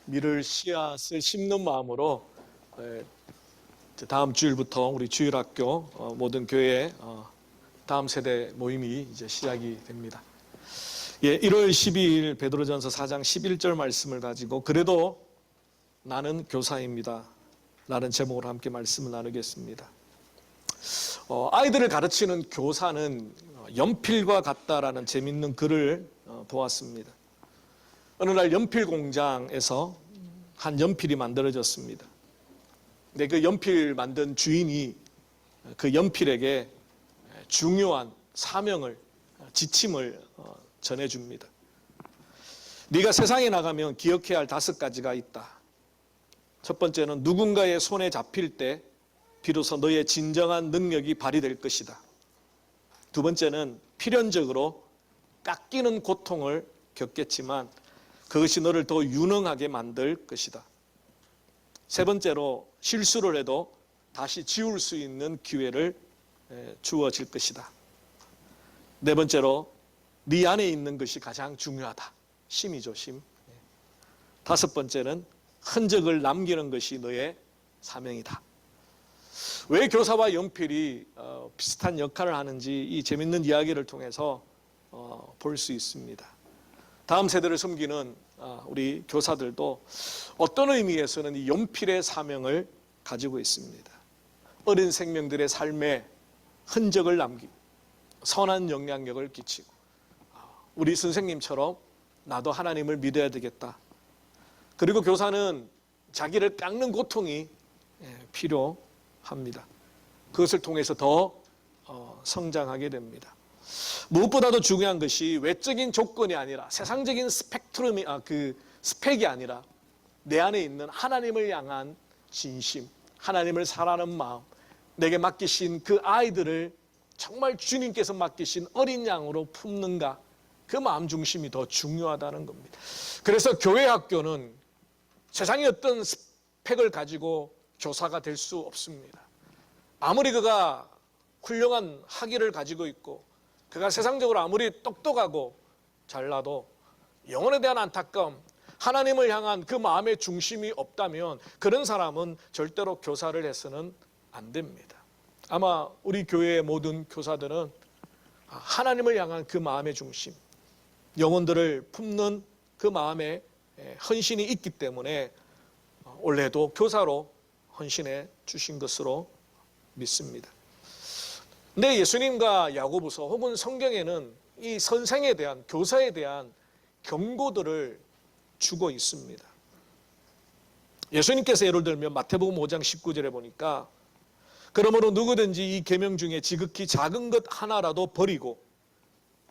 미를 씨앗을 심는 마음으로 다음 주일부터 우리 주일학교 모든 교회 다음 세대 모임이 이제 시작이 됩니다. 1월 12일 베드로전서 4장 11절 말씀을 가지고 그래도 나는 교사입니다 라는 제목으로 함께 말씀을 나누겠습니다. 아이들을 가르치는 교사는 연필과 같다라는 재밌는 글을 보았습니다. 어느 날 연필 공장에서 한 연필이 만들어졌습니다. 근데 그 연필 만든 주인이 그 연필에게 중요한 사명을, 지침을 전해줍니다. 네가 세상에 나가면 기억해야 할 5가지가 있다. 첫 번째는 누군가의 손에 잡힐 때 비로소 너의 진정한 능력이 발휘될 것이다. 두 번째는 필연적으로 깎이는 고통을 겪겠지만 그것이 너를 더 유능하게 만들 것이다. 세 번째로 실수를 해도 다시 지울 수 있는 기회를 주어질 것이다. 네 번째로 네 안에 있는 것이 가장 중요하다. 심이죠, 심. 다섯 번째는 흔적을 남기는 것이 너의 사명이다. 왜 교사와 연필이 비슷한 역할을 하는지 이 재밌는 이야기를 통해서 볼 수 있습니다. 다음 세대를 섬기는 우리 교사들도 어떤 의미에서는 이 연필의 사명을 가지고 있습니다. 어린 생명들의 삶에 흔적을 남기고 선한 영향력을 끼치고 우리 선생님처럼 나도 하나님을 믿어야 되겠다. 그리고 교사는 자기를 깎는 고통이 필요합니다. 그것을 통해서 더 성장하게 됩니다. 무엇보다도 중요한 것이 외적인 조건이 아니라 세상적인 스펙트럼이 스펙이 아니라 내 안에 있는 하나님을 향한 진심, 하나님을 사랑하는 마음, 내게 맡기신 그 아이들을 정말 주님께서 맡기신 어린 양으로 품는가, 그 마음 중심이 더 중요하다는 겁니다. 그래서 교회 학교는 세상의 어떤 스펙을 가지고 교사가 될 수 없습니다. 아무리 그가 훌륭한 학위를 가지고 있고 그가 세상적으로 아무리 똑똑하고 잘나도 영혼에 대한 안타까움, 하나님을 향한 그 마음의 중심이 없다면 그런 사람은 절대로 교사를 해서는 안 됩니다. 아마 우리 교회의 모든 교사들은 하나님을 향한 그 마음의 중심, 영혼들을 품는 그 마음에 헌신이 있기 때문에 올해도 교사로 헌신해 주신 것으로 믿습니다. 근데 예수님과 야고보서 혹은 성경에는 이 선생에 대한, 교사에 대한 경고들을 주고 있습니다. 예수님께서 예를 들면 마태복음 5장 19절에 보니까 그러므로 누구든지 이 계명 중에 지극히 작은 것 하나라도 버리고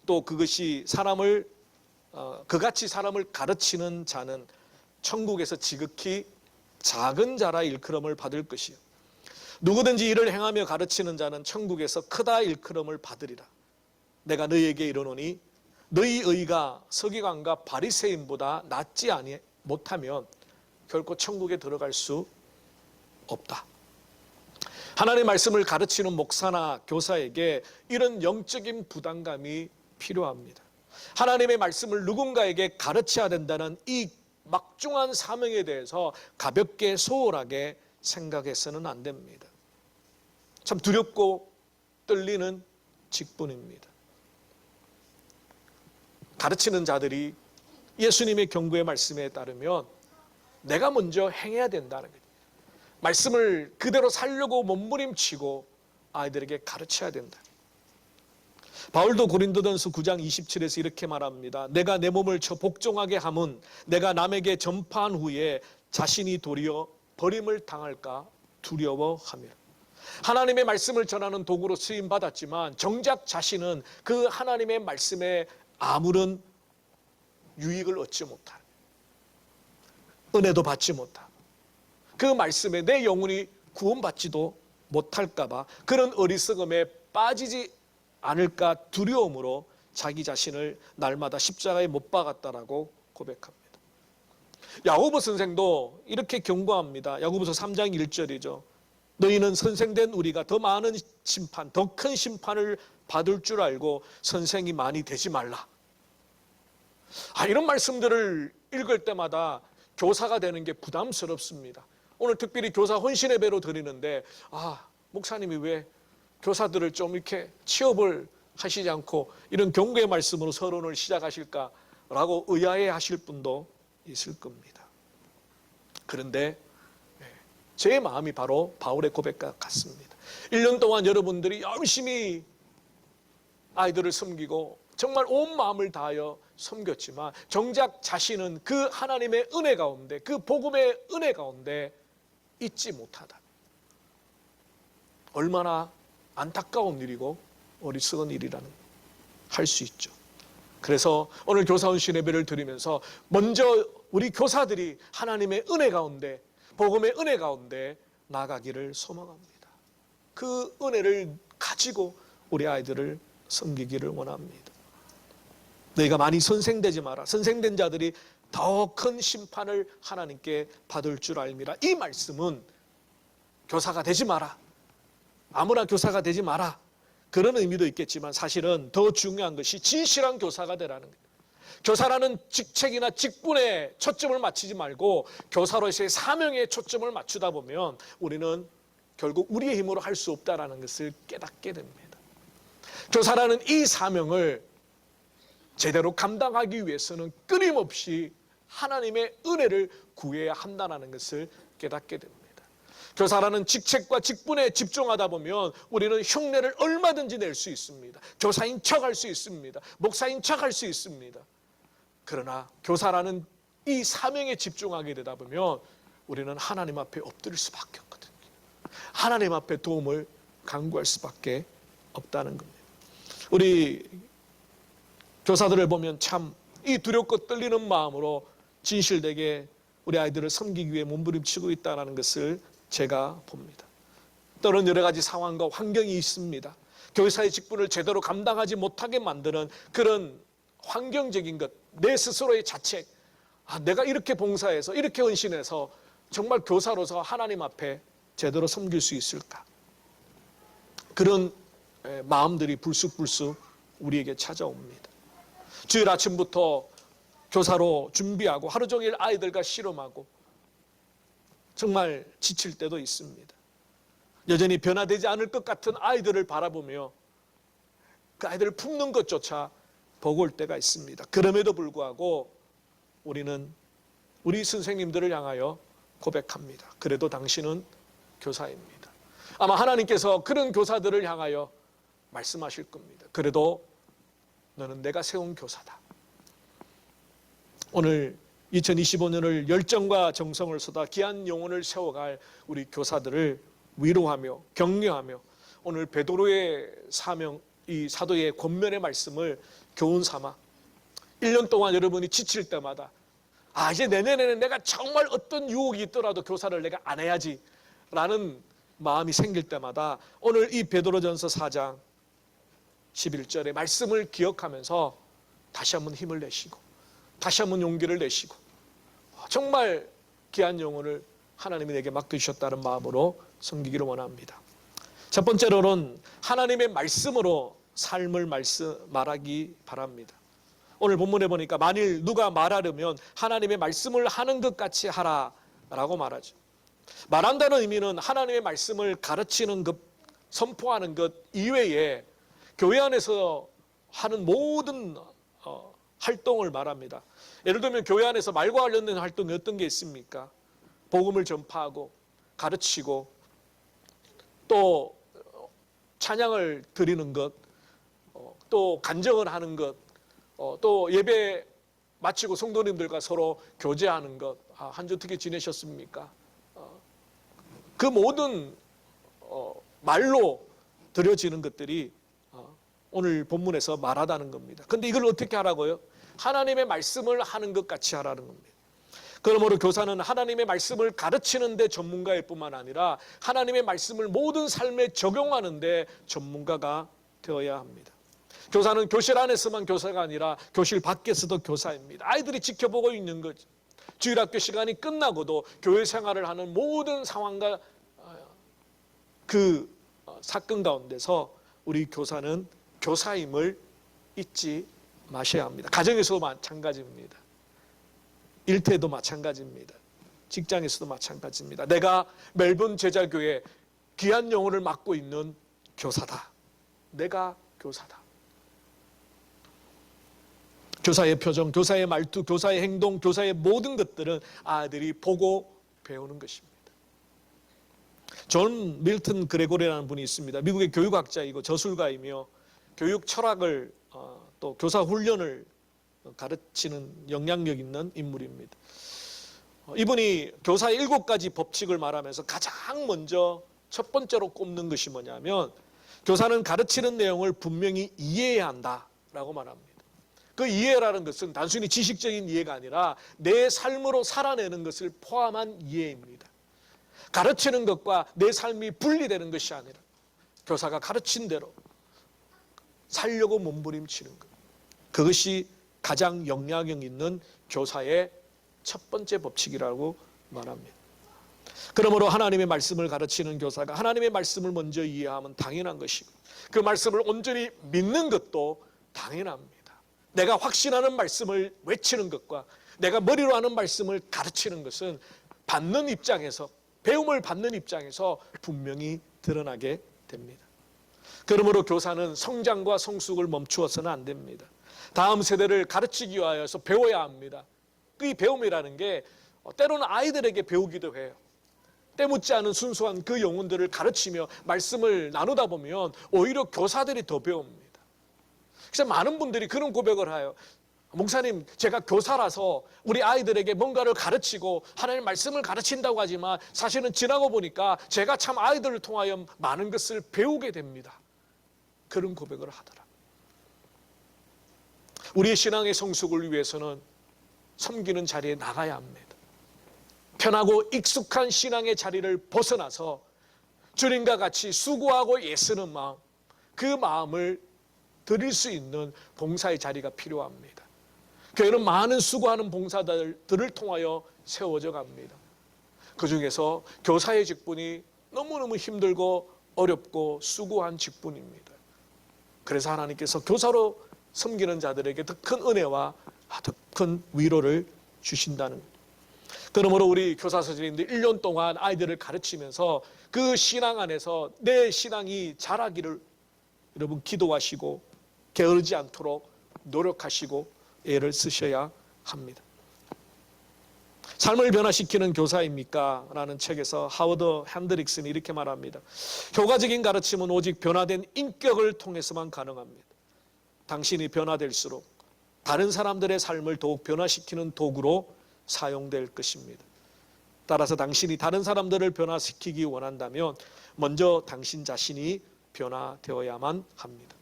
또 그것이 그같이 사람을 가르치는 자는 천국에서 지극히 작은 자라 일컬음을 받을 것이요 누구든지 이를 행하며 가르치는 자는 천국에서 크다 일컬음을 받으리라. 내가 너희에게 이르노니 너희 의가 서기관과 바리새인보다 낫지 못하면 결코 천국에 들어갈 수 없다. 하나님의 말씀을 가르치는 목사나 교사에게 이런 영적인 부담감이 필요합니다. 하나님의 말씀을 누군가에게 가르쳐야 된다는 이 막중한 사명에 대해서 가볍게 소홀하게 생각해서는 안 됩니다. 참 두렵고 떨리는 직분입니다. 가르치는 자들이 예수님의 경고의 말씀에 따르면 내가 먼저 행해야 된다는 거예요. 말씀을 그대로 살려고 몸부림치고 아이들에게 가르쳐야 된다. 바울도 고린도전서 9장 27에서 이렇게 말합니다. 내가 내 몸을 복종하게 함은 내가 남에게 전파한 후에 자신이 도리어 버림을 당할까 두려워함이라. 하나님의 말씀을 전하는 도구로 쓰임받았지만 정작 자신은 그 하나님의 말씀에 아무런 유익을 얻지 못하는, 은혜도 받지 못하고 그 말씀에 내 영혼이 구원받지도 못할까 봐 그런 어리석음에 빠지지 않을까 두려움으로 자기 자신을 날마다 십자가에 못 박았다라고 고백합니다. 야고보 선생도 이렇게 경고합니다. 야고보서 3장 1절이죠. 너희는 선생된 우리가 더 많은 심판, 더 큰 심판을 받을 줄 알고 선생이 많이 되지 말라. 이런 말씀들을 읽을 때마다 교사가 되는 게 부담스럽습니다. 오늘 특별히 교사 헌신 예배로 드리는데 목사님이 왜 교사들을 좀 이렇게 취업을 하시지 않고 이런 경고의 말씀으로 서론을 시작하실까라고 의아해 하실 분도 있을 겁니다. 그런데 제 마음이 바로 바울의 고백과 같습니다. 1년 동안 여러분들이 열심히 아이들을 섬기고 정말 온 마음을 다하여 섬겼지만 정작 자신은 그 하나님의 은혜 가운데, 그 복음의 은혜 가운데 있지 못하다. 얼마나 안타까운 일이고 어리석은 일이라는 할 수 있죠. 그래서 오늘 교사 헌신 예배를 드리면서 먼저 우리 교사들이 하나님의 은혜 가운데, 복음의 은혜 가운데 나가기를 소망합니다. 그 은혜를 가지고 우리 아이들을 섬기기를 원합니다. 너희가 많이 선생되지 마라. 선생된 자들이 더 큰 심판을 하나님께 받을 줄 알미라. 이 말씀은 교사가 되지 마라, 아무나 교사가 되지 마라, 그런 의미도 있겠지만 사실은 더 중요한 것이 진실한 교사가 되라는 거예요. 교사라는 직책이나 직분에 초점을 맞추지 말고 교사로서의 사명에 초점을 맞추다 보면 우리는 결국 우리의 힘으로 할 수 없다는 것을 깨닫게 됩니다. 교사라는 이 사명을 제대로 감당하기 위해서는 끊임없이 하나님의 은혜를 구해야 한다는 것을 깨닫게 됩니다. 교사라는 직책과 직분에 집중하다 보면 우리는 흉내를 얼마든지 낼 수 있습니다. 교사인 척할 수 있습니다. 목사인 척할 수 있습니다. 그러나 교사라는 이 사명에 집중하게 되다 보면 우리는 하나님 앞에 엎드릴 수밖에 없거든요. 하나님 앞에 도움을 간구할 수밖에 없다는 겁니다. 우리 교사들을 보면 참 이 두렵고 떨리는 마음으로 진실되게 우리 아이들을 섬기기 위해 몸부림치고 있다는 것을 제가 봅니다. 또는 여러 가지 상황과 환경이 있습니다. 교사의 직분을 제대로 감당하지 못하게 만드는 그런 환경적인 것, 내 스스로의 자책, 내가 이렇게 봉사해서 이렇게 헌신해서 정말 교사로서 하나님 앞에 제대로 섬길 수 있을까? 그런 마음들이 불쑥불쑥 우리에게 찾아옵니다. 주일 아침부터 교사로 준비하고 하루 종일 아이들과 씨름하고 정말 지칠 때도 있습니다. 여전히 변화되지 않을 것 같은 아이들을 바라보며 그 아이들을 품는 것조차 버거울 때가 있습니다. 그럼에도 불구하고 우리는 우리 선생님들을 향하여 고백합니다. 그래도 당신은 교사입니다. 아마 하나님께서 그런 교사들을 향하여 말씀하실 겁니다. 그래도 너는 내가 세운 교사다. 오늘 2025년을 열정과 정성을 쏟아 귀한 영혼을 세워갈 우리 교사들을 위로하며 격려하며 오늘 베드로의 사명, 이 사도의 권면의 말씀을 교훈 삼아 1년 동안 여러분이 지칠 때마다 이제 내년에는 내가 정말 어떤 유혹이 있더라도 교사를 내가 안 해야지 라는 마음이 생길 때마다 오늘 이 베드로전서 4장 11절의 말씀을 기억하면서 다시 한번 힘을 내시고 다시 한번 용기를 내시고 정말 귀한 영혼을 하나님이 내게 맡겨주셨다는 마음으로 섬기기를 원합니다. 첫 번째로는 하나님의 말씀으로 삶을 말하기 바랍니다. 오늘 본문에 보니까 만일 누가 말하려면 하나님의 말씀을 하는 것 같이 하라라고 말하죠. 말한다는 의미는 하나님의 말씀을 가르치는 것, 선포하는 것 이외에 교회 안에서 하는 모든 활동을 말합니다. 예를 들면 교회 안에서 말과 관련된 활동이 어떤 게 있습니까? 복음을 전파하고 가르치고 또 찬양을 드리는 것, 또 간증을 하는 것, 또 예배 마치고 성도님들과 서로 교제하는 것. 한 주 어떻게 지내셨습니까? 그 모든 말로 드려지는 것들이 오늘 본문에서 말하다는 겁니다. 그런데 이걸 어떻게 하라고요? 하나님의 말씀을 하는 것 같이 하라는 겁니다. 그러므로 교사는 하나님의 말씀을 가르치는 데 전문가일 뿐만 아니라 하나님의 말씀을 모든 삶에 적용하는 데 전문가가 되어야 합니다. 교사는 교실 안에서만 교사가 아니라 교실 밖에서도 교사입니다. 아이들이 지켜보고 있는 거죠. 주일학교 시간이 끝나고도 교회 생활을 하는 모든 상황과 그 사건 가운데서 우리 교사는 교사임을 잊지 마셔야 합니다. 가정에서도 마찬가지입니다. 일터에도 마찬가지입니다. 직장에서도 마찬가지입니다. 내가 멜번 제자교회 귀한 영혼을 맡고 있는 교사다. 내가 교사다. 교사의 표정, 교사의 말투, 교사의 행동, 교사의 모든 것들은 아이들이 보고 배우는 것입니다. 존 밀턴 그레고리라는 분이 있습니다. 미국의 교육학자이고 저술가이며 교육 철학을 또 교사 훈련을 가르치는 영향력 있는 인물입니다. 이분이 교사의 7가지 법칙을 말하면서 가장 먼저 첫 번째로 꼽는 것이 뭐냐면 교사는 가르치는 내용을 분명히 이해해야 한다라고 말합니다. 그 이해라는 것은 단순히 지식적인 이해가 아니라 내 삶으로 살아내는 것을 포함한 이해입니다. 가르치는 것과 내 삶이 분리되는 것이 아니라 교사가 가르친 대로 살려고 몸부림치는 것. 그것이 가장 영향력 있는 교사의 첫 번째 법칙이라고 말합니다. 그러므로 하나님의 말씀을 가르치는 교사가 하나님의 말씀을 먼저 이해하면 당연한 것이고 그 말씀을 온전히 믿는 것도 당연합니다. 내가 확신하는 말씀을 외치는 것과 내가 머리로 하는 말씀을 가르치는 것은 받는 입장에서 배움을 받는 입장에서 분명히 드러나게 됩니다. 그러므로 교사는 성장과 성숙을 멈추어서는 안 됩니다. 다음 세대를 가르치기 위하여서 배워야 합니다. 이 배움이라는 게 때로는 아이들에게 배우기도 해요. 때묻지 않은 순수한 그 영혼들을 가르치며 말씀을 나누다 보면 오히려 교사들이 더 배웁니다. 그래서 많은 분들이 그런 고백을 해요. 목사님, 제가 교사라서 우리 아이들에게 뭔가를 가르치고 하나님의 말씀을 가르친다고 하지만 사실은 지나고 보니까 제가 참 아이들을 통하여 많은 것을 배우게 됩니다. 그런 고백을 하더라. 우리의 신앙의 성숙을 위해서는 섬기는 자리에 나가야 합니다. 편하고 익숙한 신앙의 자리를 벗어나서 주님과 같이 수고하고 애쓰는 마음, 그 마음을 드릴 수 있는 봉사의 자리가 필요합니다. 교회는 많은 수고하는 봉사들을 통하여 세워져 갑니다. 그 중에서 교사의 직분이 너무너무 힘들고 어렵고 수고한 직분입니다. 그래서 하나님께서 교사로 섬기는 자들에게 더 큰 은혜와 더 큰 위로를 주신다는 거예요. 그러므로 우리 교사 선생님들 1년 동안 아이들을 가르치면서 그 신앙 안에서 내 신앙이 자라기를 여러분 기도하시고 게으르지 않도록 노력하시고 애를 쓰셔야 합니다. 삶을 변화시키는 교사입니까? 라는 책에서 하워드 핸드릭슨이 이렇게 말합니다. 효과적인 가르침은 오직 변화된 인격을 통해서만 가능합니다. 당신이 변화될수록 다른 사람들의 삶을 더욱 변화시키는 도구로 사용될 것입니다. 따라서 당신이 다른 사람들을 변화시키기 원한다면 먼저 당신 자신이 변화되어야만 합니다.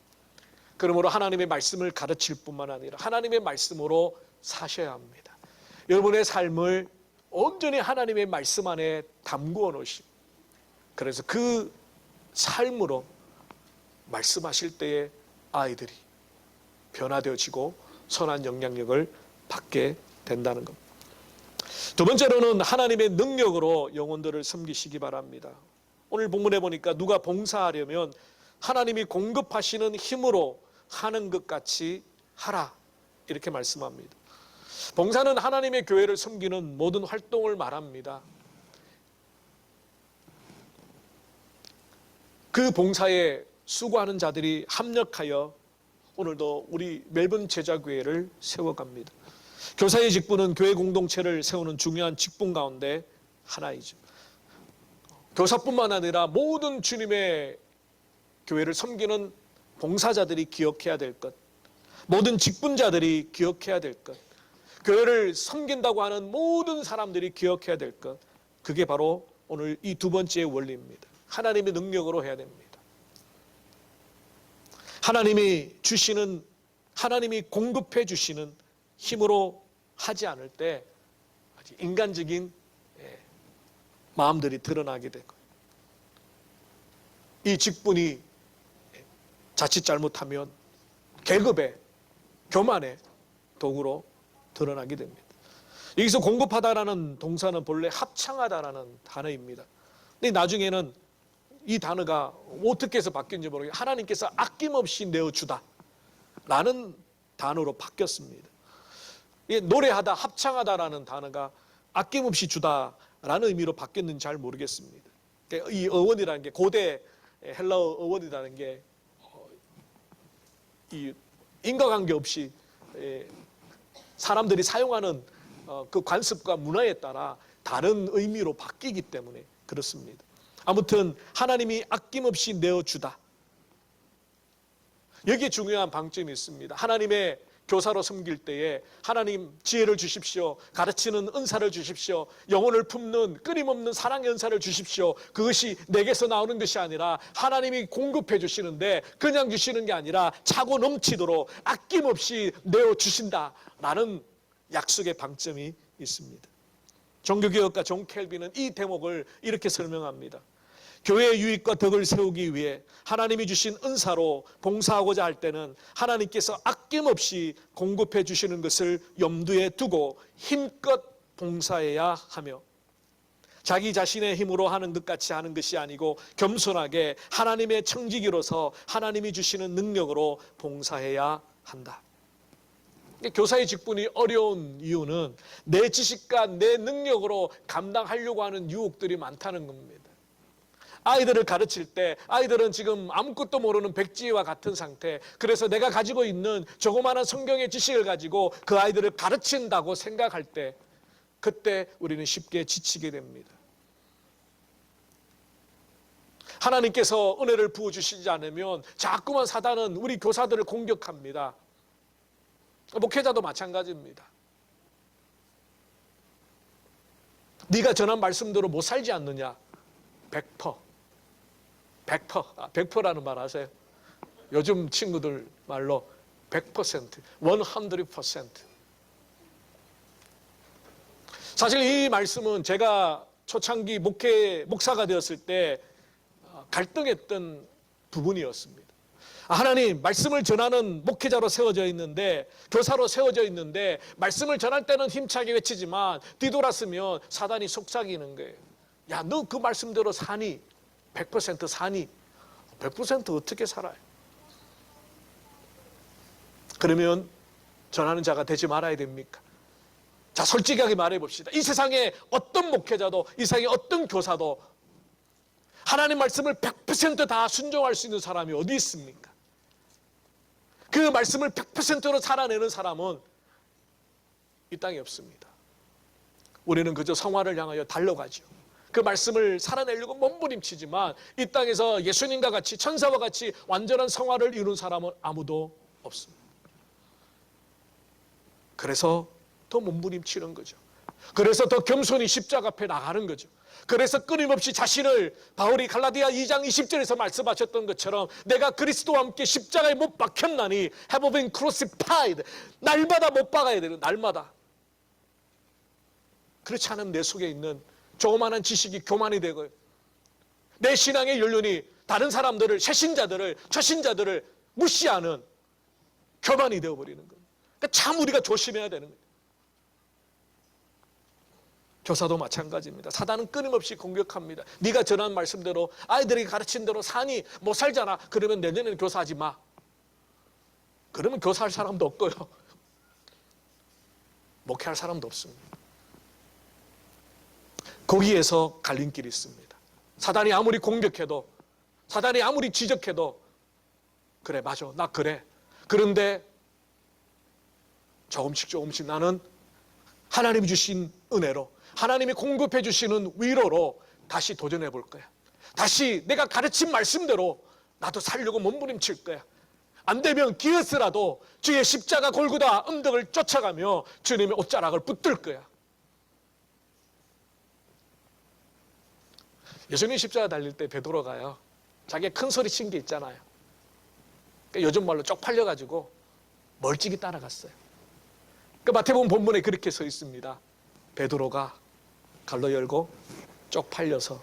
그러므로 하나님의 말씀을 가르칠 뿐만 아니라 하나님의 말씀으로 사셔야 합니다. 여러분의 삶을 온전히 하나님의 말씀 안에 담구어 놓으시고 그래서 그 삶으로 말씀하실 때에 아이들이 변화되어지고 선한 영향력을 받게 된다는 것. 두 번째로는 하나님의 능력으로 영혼들을 섬기시기 바랍니다. 오늘 본문에 보니까 누가 봉사하려면 하나님이 공급하시는 힘으로 하는 것 같이 하라 이렇게 말씀합니다. 봉사는 하나님의 교회를 섬기는 모든 활동을 말합니다. 그 봉사에 수고하는 자들이 합력하여 오늘도 우리 멜번 제자교회를 세워갑니다. 교사의 직분은 교회 공동체를 세우는 중요한 직분 가운데 하나이죠. 교사뿐만 아니라 모든 주님의 교회를 섬기는 봉사자들이 기억해야 될 것, 모든 직분자들이 기억해야 될 것, 교회를 섬긴다고 하는 모든 사람들이 기억해야 될 것, 그게 바로 오늘 이 두 번째 원리입니다. 하나님의 능력으로 해야 됩니다. 하나님이 주시는, 하나님이 공급해 주시는 힘으로 하지 않을 때 인간적인 마음들이 드러나게 되고 이 직분이 자칫 잘못하면 계급에 교만의 도구로 드러나게 됩니다. 여기서 공급하다라는 동사는 본래 합창하다라는 단어입니다. 근데 나중에는 이 단어가 어떻게 해서 바뀌었는지 모르겠어요. 하나님께서 아낌없이 내어주다 라는 단어로 바뀌었습니다. 노래하다, 합창하다라는 단어가 아낌없이 주다라는 의미로 바뀌었는지 잘 모르겠습니다. 이 어원이라는 게 고대 헬라어 어원이라는 게 이 인과관계 없이 사람들이 사용하는 그 관습과 문화에 따라 다른 의미로 바뀌기 때문에 그렇습니다. 아무튼 하나님이 아낌없이 내어주다. 여기에 중요한 방점이 있습니다. 하나님의 교사로 섬길 때에 하나님 지혜를 주십시오. 가르치는 은사를 주십시오. 영혼을 품는 끊임없는 사랑의 은사를 주십시오. 그것이 내게서 나오는 것이 아니라 하나님이 공급해 주시는데 그냥 주시는 게 아니라 차고 넘치도록 아낌없이 내어주신다라는 약속의 방점이 있습니다. 종교개혁가 존 켈빈은 이 대목을 이렇게 설명합니다. 교회의 유익과 덕을 세우기 위해 하나님이 주신 은사로 봉사하고자 할 때는 하나님께서 아낌없이 공급해 주시는 것을 염두에 두고 힘껏 봉사해야 하며 자기 자신의 힘으로 하는 것 같이 하는 것이 아니고 겸손하게 하나님의 청지기로서 하나님이 주시는 능력으로 봉사해야 한다. 교사의 직분이 어려운 이유는 내 지식과 내 능력으로 감당하려고 하는 유혹들이 많다는 겁니다. 아이들을 가르칠 때 아이들은 지금 아무것도 모르는 백지와 같은 상태, 그래서 내가 가지고 있는 조그마한 성경의 지식을 가지고 그 아이들을 가르친다고 생각할 때 그때 우리는 쉽게 지치게 됩니다. 하나님께서 은혜를 부어주시지 않으면 자꾸만 사단은 우리 교사들을 공격합니다. 목회자도 마찬가지입니다. 네가 전한 말씀대로 못 살지 않느냐? 100%. 100%라는 말 아세요? 요즘 친구들 말로 100%, 100%. 사실 이 말씀은 제가 초창기 목사가 되었을 때 갈등했던 부분이었습니다. 하나님, 말씀을 전하는 목회자로 세워져 있는데, 교사로 세워져 있는데 말씀을 전할 때는 힘차게 외치지만 뒤돌았으면 사단이 속삭이는 거예요. 야, 너 그 말씀대로 사니? 100% 사니? 100% 어떻게 살아요? 그러면 전하는 자가 되지 말아야 됩니까? 자, 솔직하게 말해 봅시다. 이 세상에 어떤 목회자도, 이 세상에 어떤 교사도 하나님 말씀을 100% 다 순종할 수 있는 사람이 어디 있습니까? 그 말씀을 100%로 살아내는 사람은 이 땅에 없습니다. 우리는 그저 성화를 향하여 달려가죠. 그 말씀을 살아내려고 몸부림치지만 이 땅에서 예수님과 같이, 천사와 같이 완전한 성화를 이룬 사람은 아무도 없습니다. 그래서 더 몸부림치는 거죠. 그래서 더 겸손히 십자가 앞에 나가는 거죠. 그래서 끊임없이 자신을, 바울이 갈라디아 2장 20절에서 말씀하셨던 것처럼 내가 그리스도와 함께 십자가에 못 박혔나니 have been crucified. 날마다 못 박아야 되는, 날마다. 그렇지 않으면 내 속에 있는 조그마한 지식이 교만이 되고 내 신앙의 연륜이 다른 사람들을, 새신자들을, 초신자들을 무시하는 교만이 되어버리는 거예요. 그러니까 참 우리가 조심해야 되는 거예요. 교사도 마찬가지입니다. 사단은 끊임없이 공격합니다. 네가 전한 말씀대로, 아이들에게 가르친 대로 사니? 못 살잖아. 그러면 내년에는 교사하지 마. 그러면 교사할 사람도 없고요, 목회할 사람도 없습니다. 거기에서 갈림길이 있습니다. 사단이 아무리 공격해도, 사단이 아무리 지적해도 그래, 맞아, 나 그래. 그런데 조금씩 나는 하나님이 주신 은혜로, 하나님이 공급해 주시는 위로로 다시 도전해 볼 거야. 다시 내가 가르친 말씀대로 나도 살려고 몸부림칠 거야. 안 되면 기어서라도 주의 십자가 골고다 언덕을 쫓아가며 주님의 옷자락을 붙들 거야. 예수님 십자가 달릴 때 베드로가요, 자기가 큰 소리 친 게 있잖아요. 그러니까 요즘 말로 쪽팔려가지고 멀찍이 따라갔어요. 그 마태복음 본문에 그렇게 서 있습니다. 베드로가 갈로 열고 쪽팔려서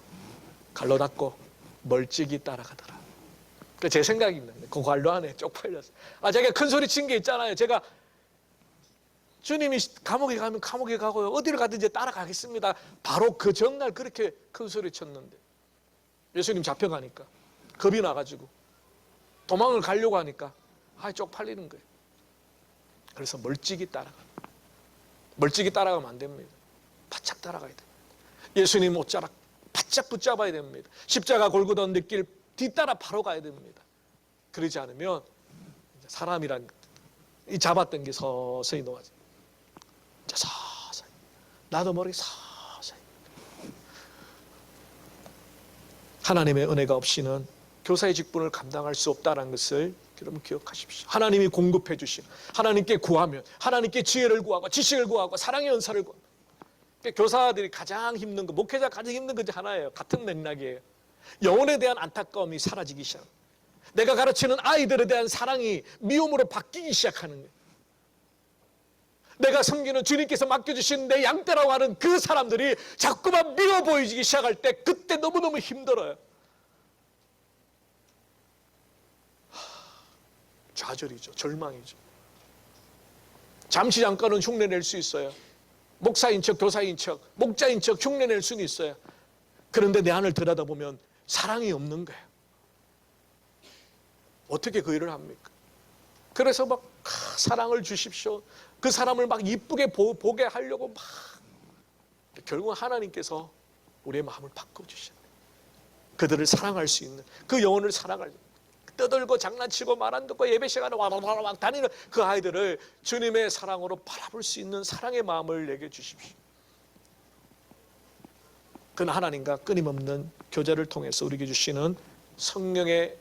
갈로 닫고 멀찍이 따라가더라. 그 제 생각입니다. 그 갈로 안에 쪽팔려서. 자기가 큰 소리 친 게 있잖아요. 제가 주님이 감옥에 가면 감옥에 가고요, 어디를 가든지 따라가겠습니다. 바로 그 전날 그렇게 큰 소리 쳤는데 예수님 잡혀가니까 겁이 나가지고 도망을 가려고 하니까 쪽팔리는 거예요. 그래서 멀찍이 따라가. 멀찍이 따라가면 안 됩니다. 바짝 따라가야 됩니다. 예수님 옷자락 바짝 붙잡아야 됩니다. 십자가 골고던 길 뒤따라 바로 가야 됩니다. 그러지 않으면 사람이란 이 잡았던 게 서서히 놓아져. 서서히 나도 모르게 서서히. 하나님의 은혜가 없이는 교사의 직분을 감당할 수 없다는 것을 여러분 기억하십시오. 하나님이 공급해 주신, 하나님께 구하면, 하나님께 지혜를 구하고 지식을 구하고 사랑의 은사를 구하고. 교사들이 가장 힘든 거, 목회자 가장 힘든 것이 하나예요. 같은 맥락이에요. 영혼에 대한 안타까움이 사라지기 시작. 내가 가르치는 아이들에 대한 사랑이 미움으로 바뀌기 시작하는 거예요. 내가 섬기는 주님께서 맡겨주신 내 양떼라고 하는 그 사람들이 자꾸만 미워 보이기 시작할 때 그때 너무너무 힘들어요. 좌절이죠. 절망이죠. 잠시 잠깐은 흉내낼 수 있어요. 목사인 척, 교사인 척, 목자인 척 흉내낼 수는 있어요. 그런데 내 안을 들여다보면 사랑이 없는 거예요. 어떻게 그 일을 합니까? 그래서 막 사랑을 주십시오. 그 사람을 막 이쁘게 보게 하려고 막 결국 하나님께서 우리의 마음을 바꿔주셔요. 그들을 사랑할 수 있는, 그 영혼을 사랑할 수 있는, 떠들고 장난치고 말 안 듣고 예배 시간에 와와와와 다니는 그 아이들을 주님의 사랑으로 바라볼 수 있는 사랑의 마음을 내게 주십시오. 그는 하나님과 끊임없는 교제를 통해서 우리에게 주시는 성령의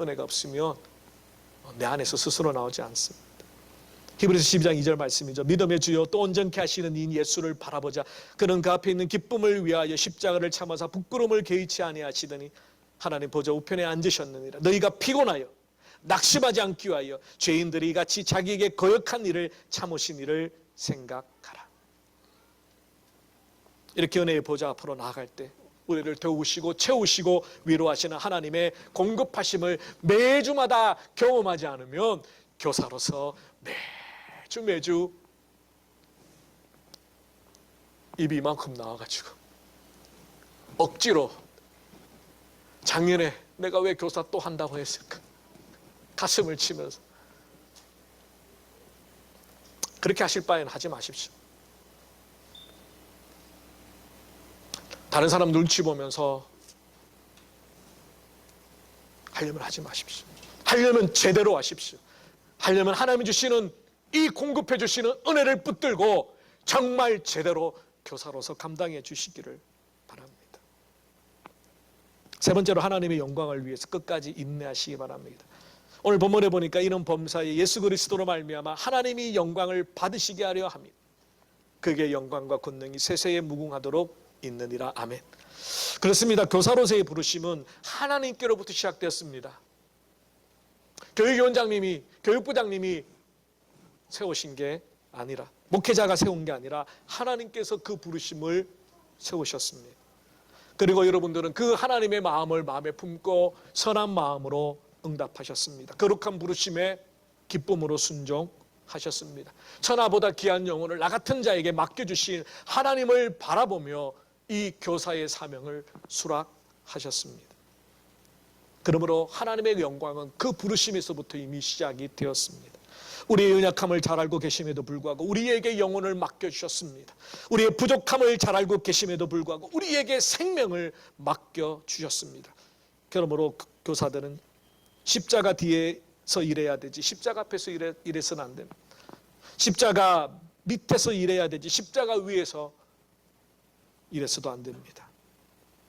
은혜가 없으면 내 안에서 스스로 나오지 않습니다. 히브리서 12장 2절 말씀이죠. 믿음의 주요 또 온전케 하시는 이 예수를 바라보자. 그는 그 앞에 있는 기쁨을 위하여 십자가를 참아사 부끄러움을 개의치 아니하시더니 하나님 보좌 우편에 앉으셨느니라. 너희가 피곤하여 낙심하지 않기 위하여 죄인들이 같이 자기에게 거역한 일을 참으신 일을 생각하라. 이렇게 은혜의 보좌 앞으로 나아갈 때 우리를 도우시고 채우시고 위로하시는 하나님의 공급하심을 매주마다 경험하지 않으면 교사로서 매주 입이 이만큼 나와가지고 억지로 작년에 내가 왜 교사 또 한다고 했을까? 가슴을 치면서. 그렇게 하실 바에는 하지 마십시오. 다른 사람 눈치 보면서 하려면 하지 마십시오. 하려면 제대로 하십시오. 하려면 하나님이 주시는 이 공급해 주시는 은혜를 붙들고 정말 제대로 교사로서 감당해 주시기를 바랍니다. 세 번째로 하나님의 영광을 위해서 끝까지 인내하시기 바랍니다. 오늘 본문에 보니까 이는 범사에 예수 그리스도로 말미암아 하나님이 영광을 받으시게 하려 함이라. 그게 영광과 권능이 세세에 무궁하도록 있느니라. 아멘. 그렇습니다. 교사로서의 부르심은 하나님께로부터 시작되었습니다. 교육위원장님이, 교육부장님이 세우신 게 아니라, 목회자가 세운 게 아니라 하나님께서 그 부르심을 세우셨습니다. 그리고 여러분들은 그 하나님의 마음을 마음에 품고 선한 마음으로 응답하셨습니다. 거룩한 부르심에 기쁨으로 순종하셨습니다. 천하보다 귀한 영혼을 나 같은 자에게 맡겨주신 하나님을 바라보며 이 교사의 사명을 수락하셨습니다. 그러므로 하나님의 영광은 그 부르심에서부터 이미 시작이 되었습니다. 우리의 연약함을 잘 알고 계심에도 불구하고 우리에게 영혼을 맡겨주셨습니다. 우리의 부족함을 잘 알고 계심에도 불구하고 우리에게 생명을 맡겨주셨습니다. 그러므로 교사들은 십자가 뒤에서 일해야 되지 십자가 앞에서 일해서는 안 됩니다. 십자가 밑에서 일해야 되지 십자가 위에서 일해서도 안 됩니다.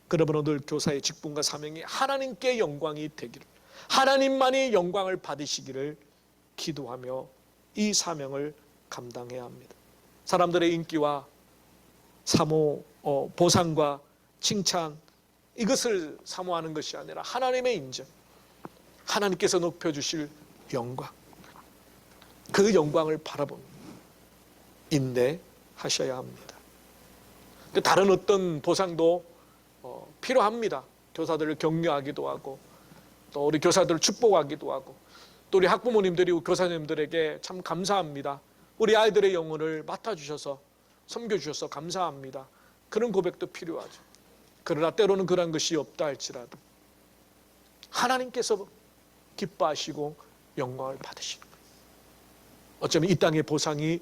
그러므로 늘 교사의 직분과 사명이 하나님께 영광이 되기를, 하나님만이 영광을 받으시기를 기도하며 이 사명을 감당해야 합니다. 사람들의 인기와 사모, 보상과 칭찬, 이것을 사모하는 것이 아니라 하나님의 인정, 하나님께서 높여주실 영광, 그 영광을 바라보며 인내하셔야 합니다. 다른 어떤 보상도 필요합니다. 교사들을 격려하기도 하고 또 우리 교사들을 축복하기도 하고 또 우리 학부모님들이 교사님들에게 참 감사합니다. 우리 아이들의 영혼을 맡아주셔서 섬겨주셔서 감사합니다. 그런 고백도 필요하죠. 그러나 때로는 그런 것이 없다 할지라도 하나님께서 기뻐하시고 영광을 받으시는 거예요. 어쩌면 이 땅의 보상이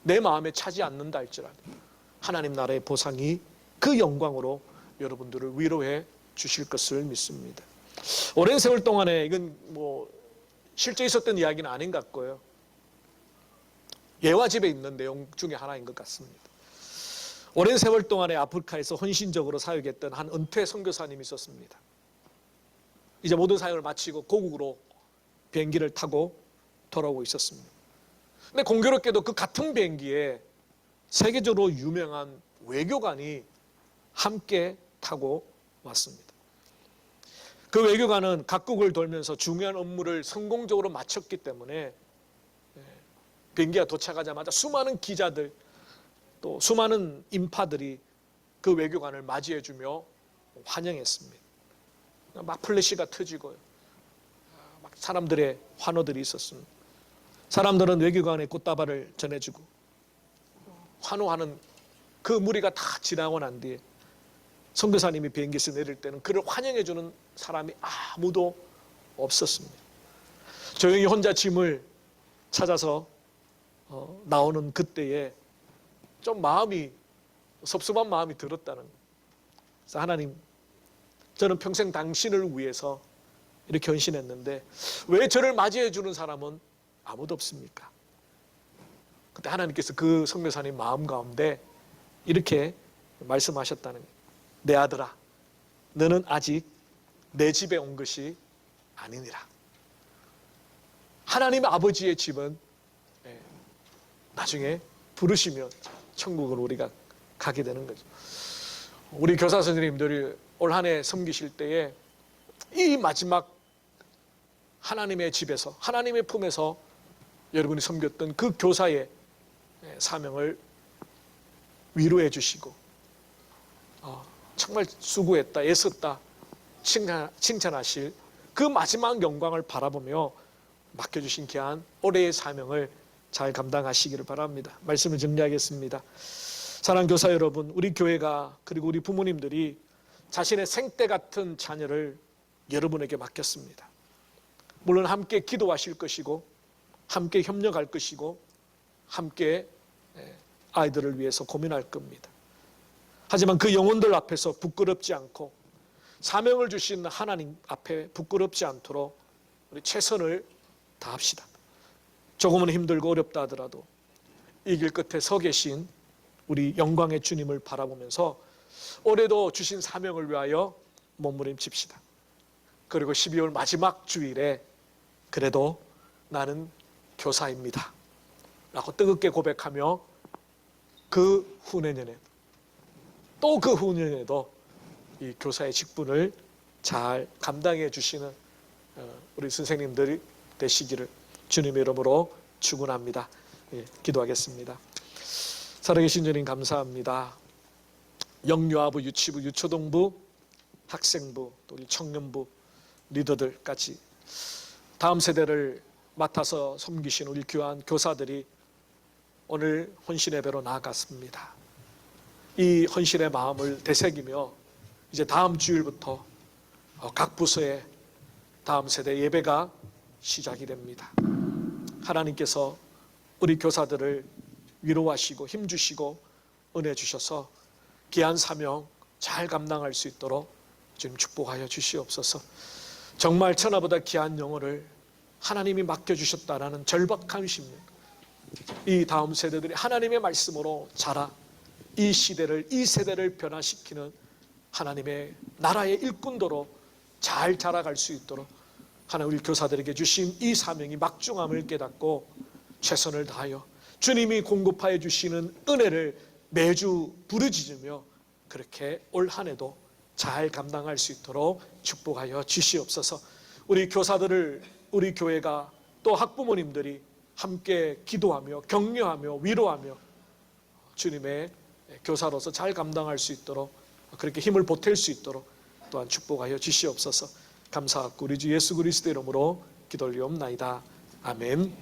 내 마음에 차지 않는다 할지라도 하나님 나라의 보상이 그 영광으로 여러분들을 위로해 주실 것을 믿습니다. 오랜 세월 동안에 이건 뭐 실제 있었던 이야기는 아닌 것 같고요. 예화집에 있는 내용 중에 하나인 것 같습니다. 오랜 세월 동안에 아프리카에서 헌신적으로 사역했던 한 은퇴 선교사님이 있었습니다. 이제 모든 사역을 마치고 고국으로 비행기를 타고 돌아오고 있었습니다. 근데 공교롭게도 그 같은 비행기에 세계적으로 유명한 외교관이 함께 타고 왔습니다. 그 외교관은 각국을 돌면서 중요한 업무를 성공적으로 마쳤기 때문에 비행기가 도착하자마자 수많은 기자들 또 수많은 인파들이 그 외교관을 맞이해주며 환영했습니다. 막 플래시가 터지고요. 막 사람들의 환호들이 있었습니다. 사람들은 외교관의 꽃다발을 전해주고 환호하는 그 무리가 다 지나고 난 뒤에 선교사님이 비행기에서 내릴 때는 그를 환영해주는 사람이 아무도 없었습니다. 조용히 혼자 짐을 찾아서 나오는 그때에 좀 마음이 섭섭한 마음이 들었다는 거예요. 그래서 하나님, 저는 평생 당신을 위해서 이렇게 헌신했는데 왜 저를 맞이해 주는 사람은 아무도 없습니까? 그때 하나님께서 그 선교사님 마음 가운데 이렇게 말씀하셨다는 거예요. 내 아들아, 너는 아직 내 집에 온 것이 아니니라. 하나님의 아버지의 집은 나중에 부르시면 천국으로 우리가 가게 되는 거죠. 우리 교사 선생님들이 올 한 해 섬기실 때에 이 마지막 하나님의 집에서 하나님의 품에서 여러분이 섬겼던 그 교사의 사명을 위로해 주시고 정말 수고했다, 애썼다 칭찬하실 그 마지막 영광을 바라보며 맡겨주신 귀한 올해의 사명을 잘 감당하시기를 바랍니다. 말씀을 정리하겠습니다. 사랑하는 교사 여러분, 우리 교회가 그리고 우리 부모님들이 자신의 생때 같은 자녀를 여러분에게 맡겼습니다. 물론 함께 기도하실 것이고 함께 협력할 것이고 함께 아이들을 위해서 고민할 겁니다. 하지만 그 영혼들 앞에서 부끄럽지 않고 사명을 주신 하나님 앞에 부끄럽지 않도록 우리 최선을 다합시다. 조금은 힘들고 어렵다 하더라도 이 길 끝에 서 계신 우리 영광의 주님을 바라보면서 올해도 주신 사명을 위하여 몸부림칩시다. 그리고 12월 마지막 주일에 그래도 나는 교사입니다 라고 뜨겁게 고백하며 그 후내년에 또 그 후년에도 이 교사의 직분을 잘 감당해 주시는 우리 선생님들이 되시기를 주님의 이름으로 축원합니다. 기도하겠습니다. 살아계신 주님 감사합니다. 영유아부, 유치부, 유초동부, 학생부, 또 우리 청년부 리더들까지 다음 세대를 맡아서 섬기신 우리 귀한 교사들이 오늘 헌신의 배로 나아갔습니다. 이 헌신의 마음을 되새기며 이제 다음 주일부터 각 부서에 다음 세대 예배가 시작이 됩니다. 하나님께서 우리 교사들을 위로하시고 힘주시고 은혜 주셔서 귀한 사명 잘 감당할 수 있도록 주님 축복하여 주시옵소서. 정말 천하보다 귀한 영혼을 하나님이 맡겨주셨다라는 절박한 심령, 이 다음 세대들이 하나님의 말씀으로 자라 이 시대를, 이 세대를 변화시키는 하나님의 나라의 일꾼도로 잘 자라갈 수 있도록 하나님 우리 교사들에게 주신 이 사명이 막중함을 깨닫고 최선을 다하여 주님이 공급하여 주시는 은혜를 매주 부르짖으며 그렇게 올 한 해도 잘 감당할 수 있도록 축복하여 주시옵소서. 우리 교사들을 우리 교회가 또 학부모님들이 함께 기도하며 격려하며 위로하며 주님의 교사로서 잘 감당할 수 있도록 그렇게 힘을 보탤 수 있도록 또한 축복하여 주시옵소서. 감사하고 우리 주 예수 그리스도 이름으로 기도 올리옵나이다. 아멘.